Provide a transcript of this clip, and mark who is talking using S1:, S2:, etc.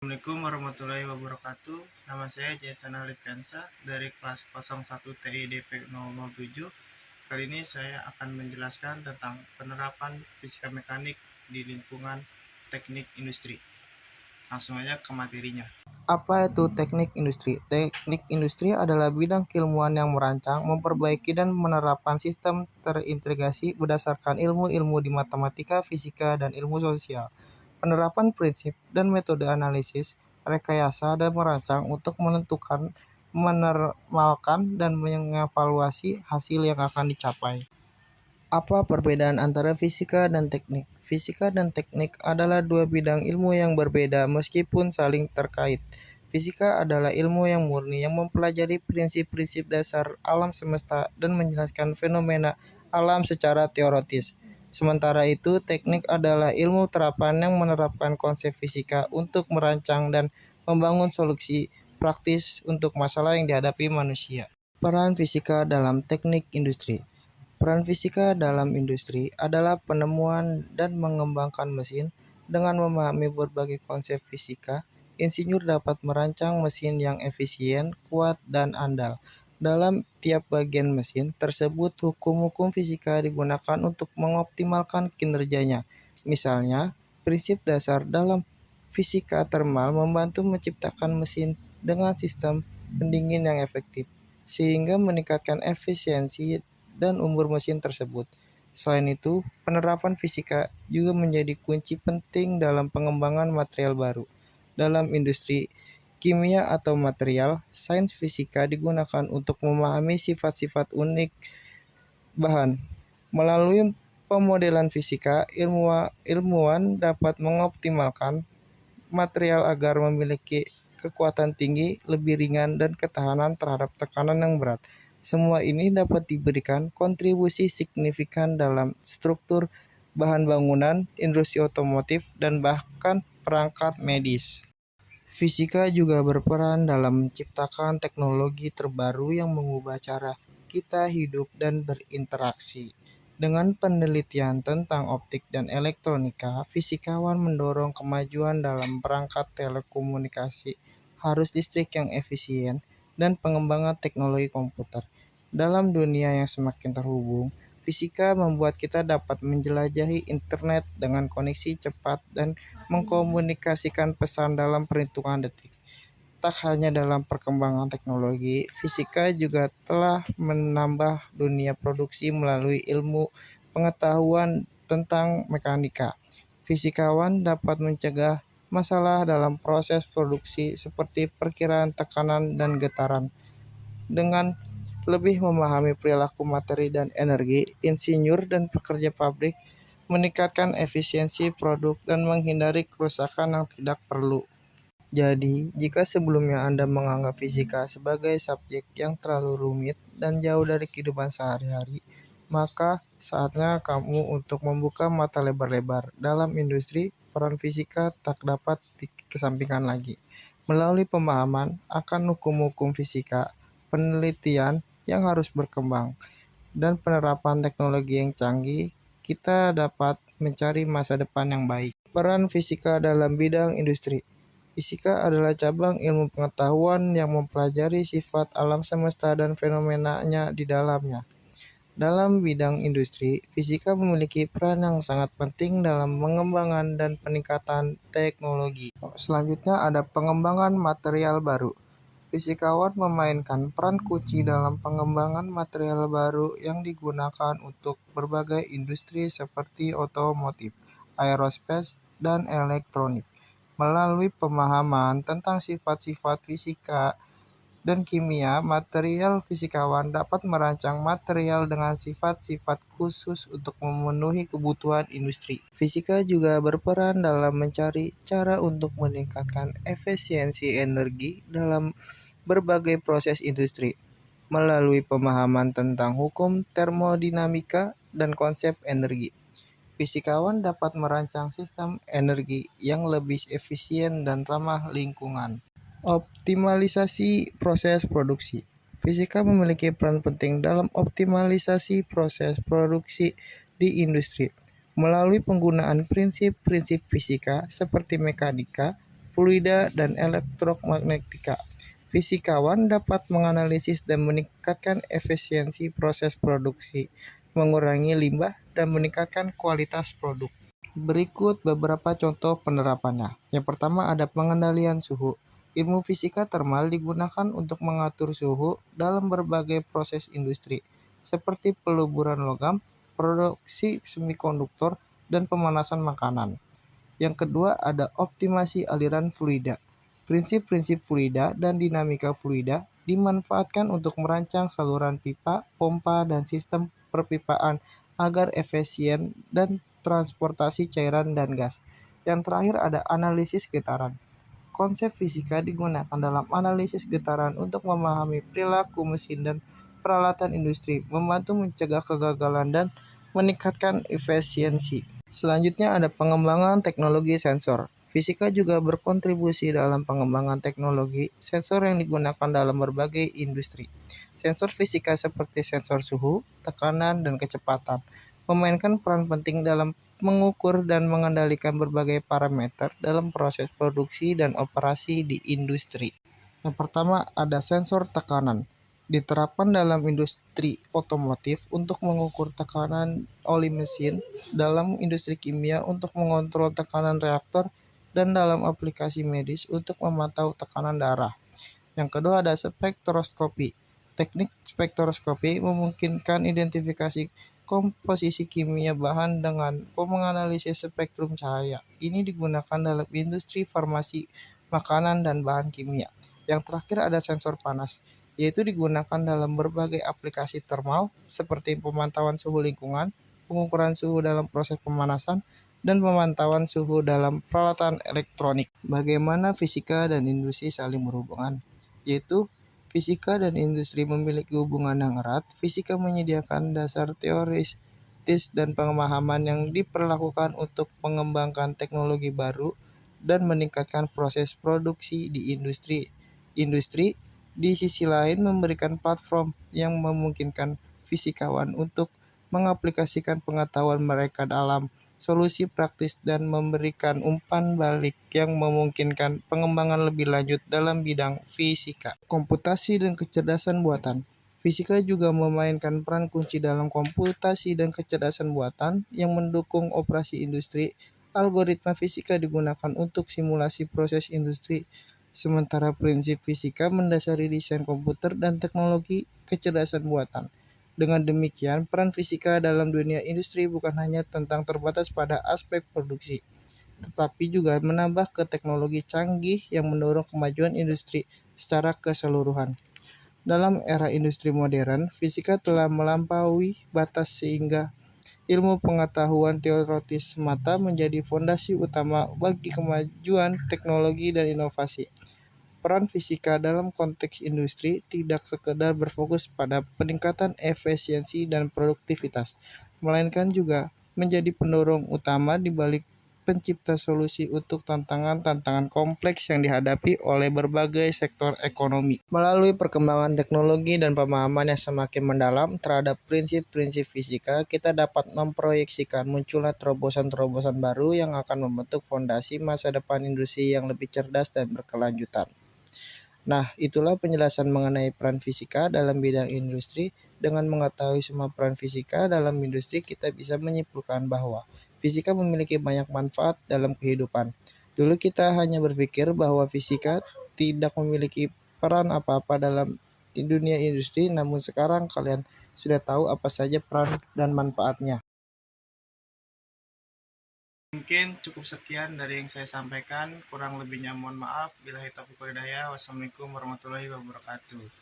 S1: Assalamualaikum warahmatullahi wabarakatuh. Nama saya Jason Alifensa dari kelas 01 TIDP 007. Kali ini saya akan menjelaskan tentang penerapan fisika mekanik di lingkungan teknik industri. Langsung aja ke materinya. Apa itu teknik industri? Teknik industri adalah bidang keilmuan yang merancang, memperbaiki, dan menerapkan sistem terintegrasi berdasarkan ilmu-ilmu di matematika, fisika, dan ilmu sosial. Penerapan prinsip dan metode analisis, rekayasa, dan merancang untuk menentukan, menormalkan, dan mengevaluasi hasil yang akan dicapai. Apa perbedaan antara fisika dan teknik? Fisika dan teknik adalah dua bidang ilmu yang berbeda meskipun saling terkait. Fisika adalah ilmu yang murni yang mempelajari prinsip-prinsip dasar alam semesta dan menjelaskan fenomena alam secara teoritis. Sementara itu, teknik adalah ilmu terapan yang menerapkan konsep fisika untuk merancang dan membangun solusi praktis untuk masalah yang dihadapi manusia. Peran fisika dalam teknik industri. Peran fisika dalam industri adalah penemuan dan mengembangkan mesin. Dengan memahami berbagai konsep fisika, insinyur dapat merancang mesin yang efisien, kuat, dan andal. Dalam tiap bagian mesin tersebut, hukum-hukum fisika digunakan untuk mengoptimalkan kinerjanya. Misalnya, prinsip dasar dalam fisika termal membantu menciptakan mesin dengan sistem pendingin yang efektif, sehingga meningkatkan efisiensi dan umur mesin tersebut. Selain itu, penerapan fisika juga menjadi kunci penting dalam pengembangan material baru. Dalam industri kimia atau material, sains fisika digunakan untuk memahami sifat-sifat unik bahan. Melalui pemodelan fisika, ilmuwan dapat mengoptimalkan material agar memiliki kekuatan tinggi, lebih ringan, dan ketahanan terhadap tekanan yang berat. Semua ini dapat diberikan kontribusi signifikan dalam struktur bahan bangunan, industri otomotif, dan bahkan perangkat medis. Fisika juga berperan dalam menciptakan teknologi terbaru yang mengubah cara kita hidup dan berinteraksi. Dengan penelitian tentang optik dan elektronika, fisikawan mendorong kemajuan dalam perangkat telekomunikasi, arus listrik yang efisien, dan pengembangan teknologi komputer. Dalam dunia yang semakin terhubung, fisika membuat kita dapat menjelajahi internet dengan koneksi cepat dan mengkomunikasikan pesan dalam perhitungan detik. Tak hanya dalam perkembangan teknologi, fisika juga telah menambah dunia produksi melalui ilmu pengetahuan tentang mekanika. Fisikawan dapat mencegah masalah dalam proses produksi seperti perkiraan tekanan dan getaran. Dengan lebih memahami perilaku materi dan energi, insinyur dan pekerja pabrik meningkatkan efisiensi produk dan menghindari kerusakan yang tidak perlu. Jadi, jika sebelumnya Anda menganggap fisika sebagai subjek yang terlalu rumit dan jauh dari kehidupan sehari-hari, maka saatnya kamu untuk membuka mata lebar-lebar. Dalam industri, peran fisika tak dapat dikesampingkan lagi. Melalui pemahaman akan hukum-hukum fisika, penelitian yang harus berkembang, dan penerapan teknologi yang canggih, kita dapat mencari masa depan yang baik. Peran fisika dalam bidang industri. Fisika adalah cabang ilmu pengetahuan yang mempelajari sifat alam semesta dan fenomenanya di dalamnya. Dalam bidang industri, fisika memiliki peran yang sangat penting dalam pengembangan dan peningkatan teknologi. Selanjutnya ada pengembangan material baru. Fisikawan memainkan peran kunci dalam pengembangan material baru yang digunakan untuk berbagai industri seperti otomotif, aerospace, dan elektronik. Melalui pemahaman tentang sifat-sifat fisika dan kimia, material fisikawan dapat merancang material dengan sifat-sifat khusus untuk memenuhi kebutuhan industri. Fisika juga berperan dalam mencari cara untuk meningkatkan efisiensi energi dalam berbagai proses industri. Melalui pemahaman tentang hukum termodinamika dan konsep energi, fisikawan dapat merancang sistem energi yang lebih efisien dan ramah lingkungan. Optimalisasi proses produksi. Fisika memiliki peran penting dalam optimalisasi proses produksi di industri. Melalui penggunaan prinsip-prinsip fisika seperti mekanika,
S2: fluida, dan elektromagnetika. Fisikawan dapat menganalisis dan meningkatkan efisiensi proses produksi, mengurangi limbah, dan meningkatkan kualitas produk. Berikut beberapa contoh penerapannya. Yang pertama ada pengendalian suhu. Ilmu fisika termal digunakan untuk mengatur suhu dalam berbagai proses industri, seperti peluburan logam, produksi semikonduktor, dan pemanasan makanan. Yang kedua ada optimasi aliran fluida. Prinsip-prinsip fluida dan dinamika fluida dimanfaatkan untuk merancang saluran pipa, pompa, dan sistem perpipaan agar efisien dan transportasi cairan dan gas. Yang terakhir ada analisis getaran. Konsep fisika digunakan dalam analisis getaran untuk memahami perilaku mesin dan peralatan industri, membantu mencegah kegagalan dan meningkatkan efisiensi. Selanjutnya ada pengembangan teknologi sensor. Fisika juga berkontribusi dalam pengembangan teknologi sensor yang digunakan dalam berbagai industri. Sensor fisika seperti sensor suhu, tekanan, dan kecepatan memainkan peran penting dalam mengukur dan mengendalikan berbagai parameter dalam proses produksi dan operasi di industri. Yang pertama ada sensor tekanan. Diterapkan dalam industri otomotif untuk mengukur tekanan oli mesin, dalam industri kimia untuk mengontrol tekanan reaktor, dan dalam aplikasi medis untuk memantau tekanan darah. Yang kedua ada spektroskopi. Teknik spektroskopi memungkinkan identifikasi komposisi kimia bahan dengan menganalisis spektrum cahaya. Ini digunakan dalam industri farmasi, makanan, dan bahan kimia. Yang terakhir ada sensor panas, yaitu digunakan dalam berbagai aplikasi termal seperti pemantauan suhu lingkungan, pengukuran suhu dalam proses pemanasan, dan pemantauan suhu dalam peralatan elektronik. Bagaimana fisika dan industri saling berhubungan? Yaitu fisika dan industri memiliki hubungan yang erat. Fisika menyediakan dasar teoris dan pemahaman yang diperlakukan untuk mengembangkan teknologi baru dan meningkatkan proses produksi di industri. Industri di sisi lain memberikan platform yang memungkinkan fisikawan untuk mengaplikasikan pengetahuan mereka dalam solusi praktis dan memberikan umpan balik yang memungkinkan pengembangan lebih lanjut dalam bidang fisika. Komputasi dan kecerdasan buatan. Fisika juga memainkan peran kunci dalam komputasi dan kecerdasan buatan yang mendukung operasi industri. Algoritma fisika digunakan untuk simulasi proses industri, sementara prinsip fisika mendasari desain komputer dan teknologi kecerdasan buatan. Dengan demikian, peran fisika dalam dunia industri bukan hanya tentang terbatas pada aspek produksi, tetapi juga menambah ke teknologi canggih yang mendorong kemajuan industri secara keseluruhan. Dalam era industri modern, fisika telah melampaui batas sehingga ilmu pengetahuan teoritis semata menjadi fondasi utama bagi kemajuan teknologi dan inovasi. Peran fisika dalam konteks industri tidak sekedar berfokus pada peningkatan efisiensi dan produktivitas, melainkan juga menjadi pendorong utama di balik pencipta solusi untuk tantangan-tantangan kompleks yang dihadapi oleh berbagai sektor ekonomi. Melalui perkembangan teknologi dan pemahaman yang semakin mendalam terhadap prinsip-prinsip fisika, kita dapat memproyeksikan munculnya terobosan-terobosan baru yang akan membentuk fondasi masa depan industri yang lebih cerdas dan berkelanjutan. Nah, itulah penjelasan mengenai peran fisika dalam bidang industri. Dengan mengetahui semua peran fisika dalam industri, kita bisa menyimpulkan bahwa fisika memiliki banyak manfaat dalam kehidupan. Dulu kita hanya berpikir bahwa fisika tidak memiliki peran apa-apa dalam di dunia industri, namun sekarang kalian sudah tahu apa saja peran dan manfaatnya.
S1: Mungkin cukup sekian dari yang saya sampaikan. Kurang lebihnya mohon maaf. Billahi taufiq wal hidayah. Wassalamualaikum warahmatullahi wabarakatuh.